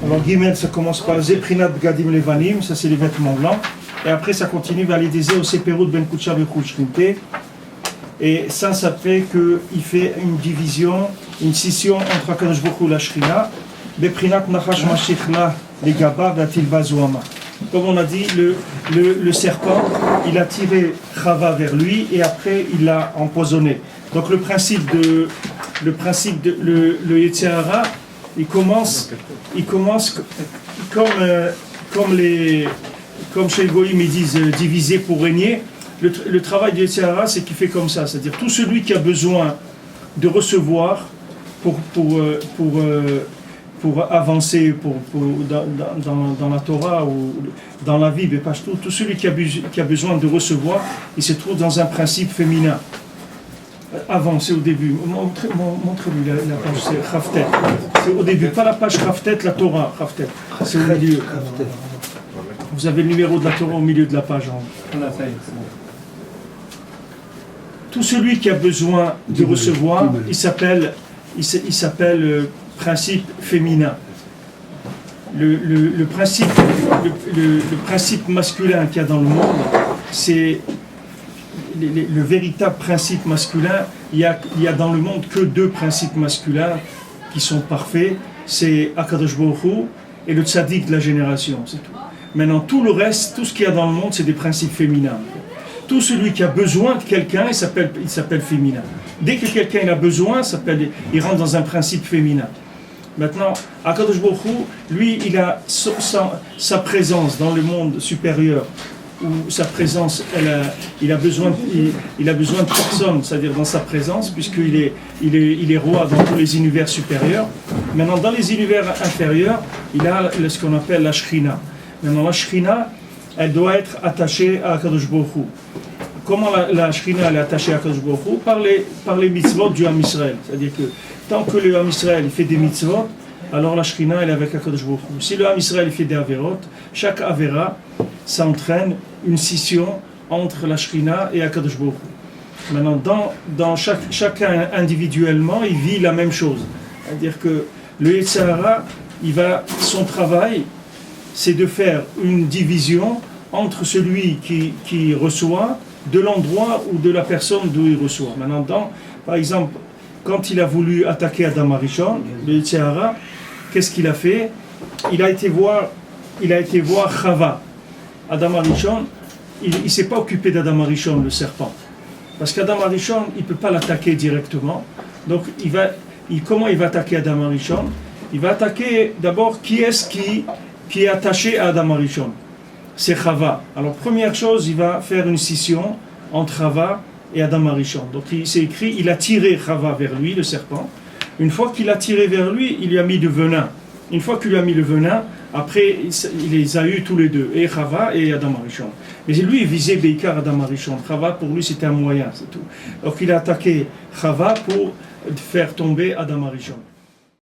Alors Gimel, ça commence par Zeprinat Bgadim Levanim, ça c'est les vêtements blancs, et après ça continue vers les désirs au Seperut Ben Kutsha Bechouchnite, et ça fait qu'il fait une division, une scission entre Akadosh Baruch Hu et la Shrina, Beprinat Nachash Mashichna Legaba Vatilba Zoama. Comme on a dit, le serpent, il a tiré Chava vers lui et après il l'a empoisonné. Donc le principe de le Yetzer Hara, il commence comme chez les Goïm ils disent diviser pour régner. Le travail du Yetzer Hara, c'est qu'il fait comme ça, c'est-à-dire tout celui qui a besoin de recevoir pour avancer dans la Torah ou dans la vie, tout celui qui a besoin de recevoir, il se trouve dans un principe féminin. Avant, c'est au début. Montre-lui la page, c'est Chaftet. C'est au début, pas la page Chaftet, la Torah, Chaftet. C'est au milieu. Vous avez le numéro de la Torah au milieu de la page. Tout celui qui a besoin de recevoir, il s'appelle principe féminin. Le principe masculin qu'il y a dans le monde, c'est le véritable principe masculin. Il y a dans le monde que deux principes masculins qui sont parfaits, c'est Akadosh Baruch Hu et le tzaddik de la génération, c'est tout. Maintenant, tout le reste, tout ce qu'il y a dans le monde, c'est des principes féminins. Tout celui qui a besoin de quelqu'un, il s'appelle féminin. Dès que quelqu'un a besoin, il rentre dans un principe féminin. Maintenant, Akadosh Baruch Hu, lui, il a sa présence dans le monde supérieur, où sa présence, il a besoin de personne, c'est-à-dire dans sa présence, puisqu'il est roi dans tous les univers supérieurs. Maintenant, dans les univers inférieurs, il a ce qu'on appelle la Shrina. Maintenant, la Shrina, elle doit être attachée à Akadosh Baruch Hu. Comment la Shrina elle est attachée à Akadosh Baruch Hu? Par les mitzvot du Ham Israël. C'est-à-dire que tant que le Ham Israël fait des mitzvot, alors la Shrina elle est avec Akadosh Baruch Hu. Si le Ham Israël fait des averot, chaque avera, ça entraîne une scission entre la Shrina et Akadosh Baruch Hu. Maintenant, dans chacun individuellement, il vit la même chose. C'est-à-dire que le Yetzer Hara, son travail, c'est de faire une division entre celui qui reçoit, de l'endroit ou de la personne d'où il reçoit. Maintenant, par exemple, quand il a voulu attaquer Adam Arishon, le Yetzer Hara, qu'est-ce qu'il a fait? Il a été voir Chava. Adam Arishon, il ne s'est pas occupé d'Adam Arishon, le serpent. Parce qu'Adam Arishon, il ne peut pas l'attaquer directement. Donc, comment il va attaquer Adam Arishon? Il va attaquer d'abord qui est attaché à Adam Arishon. C'est Chava. Alors, première chose, il va faire une scission entre Chava et Adam Arishon. Donc, c'est écrit, il a tiré Chava vers lui, le serpent. Une fois qu'il a tiré vers lui, il lui a mis du venin. Une fois qu'il lui a mis le venin, après, il les a eus tous les deux, et Chava et Adam Arishon. Mais lui, il visait Beikar Adam Arishon. Chava, pour lui, c'était un moyen, c'est tout. Donc, il a attaqué Chava pour faire tomber Adam Arishon.